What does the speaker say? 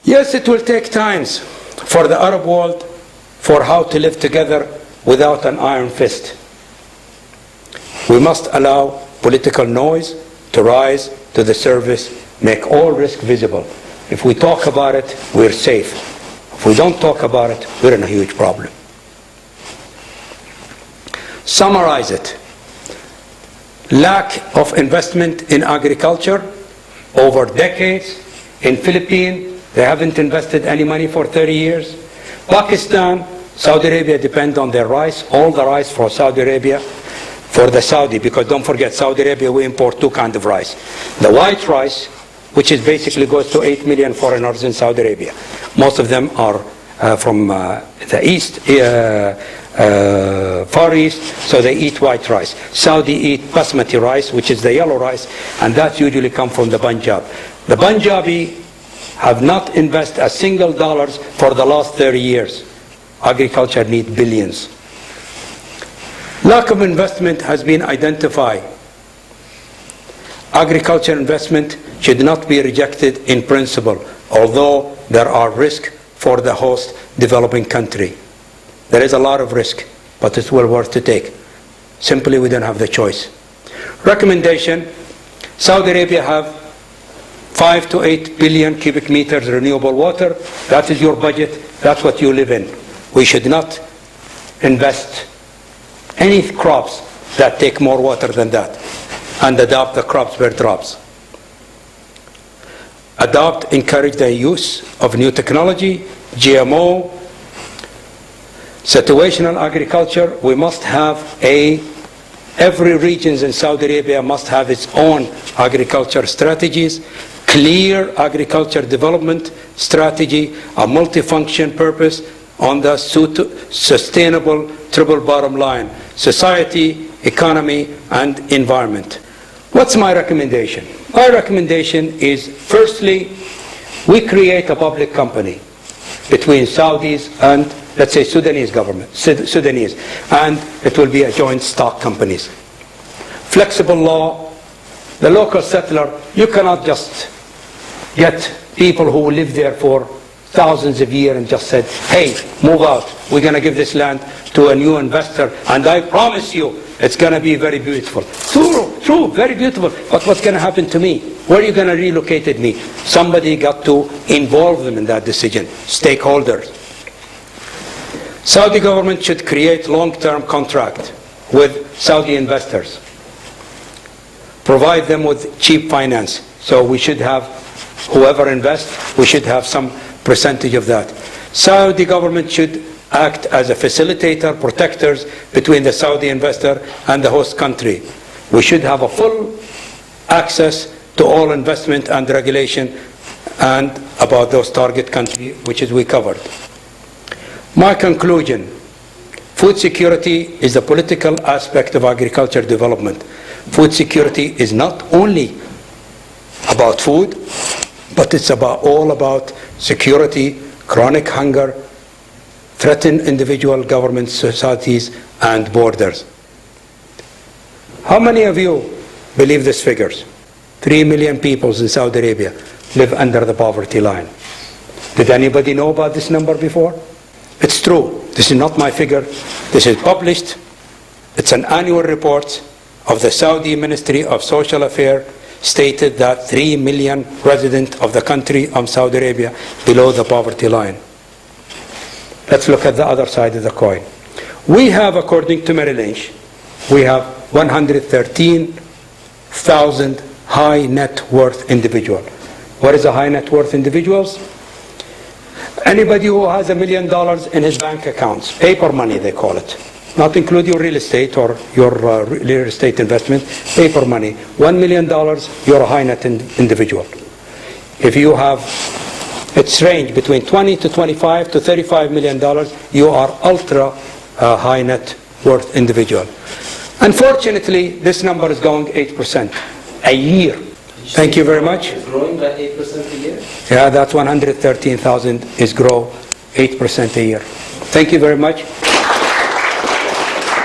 Yes, it will take times for the Arab world for how to live together without an iron fist. We must allow political noise to rise to the surface, make all risk visible. If we talk about it, we're safe. If we don't talk about it, we're in a huge problem. Summarize it. Lack of investment in agriculture over decades. In Philippines, they haven't invested any money for 30 years. Pakistan, Saudi Arabia depend on their rice, all the rice for Saudi Arabia, for the Saudi, because don't forget, Saudi Arabia, we import two kinds of rice. The white rice, which is basically goes to 8 million foreigners in Saudi Arabia. Most of them are from the east, Far East, so they eat white rice. Saudi eat basmati rice, which is the yellow rice, and that usually comes from the Punjab. The Punjabi have not invested a single dollar for the last 30 years. Agriculture needs billions. Lack of investment has been identified. Agriculture investment should not be rejected in principle, although there are risks for the host developing country. There is a lot of risk, but it's well worth to take. Simply, we don't have the choice. Recommendation: Saudi Arabia have 5 to 8 billion cubic meters renewable water. That is your budget. That's what you live in. We should not invest any crops that take more water than that, and adopt the crops per drops. Encourage the use of new technology, GMO, situational agriculture. We must have every region in Saudi Arabia must have its own agriculture strategies, clear agriculture development strategy, a multifunction purpose on the sustainable triple bottom line: society, economy, and environment. What's my recommendation? My recommendation is, firstly, we create a public company between Saudis and, let's say, Sudanese government, and it will be a joint stock companies. Flexible law. The local settler, you cannot just get people who live there for thousands of years and just said, hey, move out, we're going to give this land to a new investor, and I promise you it's going to be very beautiful. True, very beautiful, but what's going to happen to me? Where are you going to relocate me? Somebody got to involve them in that decision, stakeholders. Saudi government should create long-term contract with Saudi investors, provide them with cheap finance. So we should have, whoever invests, we should have some percentage of that. Saudi government should act as a facilitator, protectors between the Saudi investor and the host country. We should have a full access to all investment and regulation and about those target countries, which is we covered. My conclusion: food security is the political aspect of agriculture development. Food security is not only about food, but it's all about security, chronic hunger, threaten individual governments, societies, and borders. How many of you believe these figures? 3 million people in Saudi Arabia live under the poverty line. Did anybody know about this number before? It's true. This is not my figure. This is published. It's an annual report of the Saudi Ministry of Social Affairs, stated that 3 million residents of the country of Saudi Arabia below the poverty line. Let's look at the other side of the coin. We have, according to Merrill Lynch, we have 113,000 high net worth individuals. What is a high net worth individuals? Anybody who has $1 million in his bank accounts, paper money they call it, not include your real estate or your real estate investment, paper money. $1 million, you're a high net individual. If you have, it's range between 20 to 25 to $35 million, you are ultra high net worth individual. Unfortunately, this number is going 8% a year. Thank you very much. It's growing by 8% a year? Yeah, that's 113,000 is grow 8% a year. Thank you very much.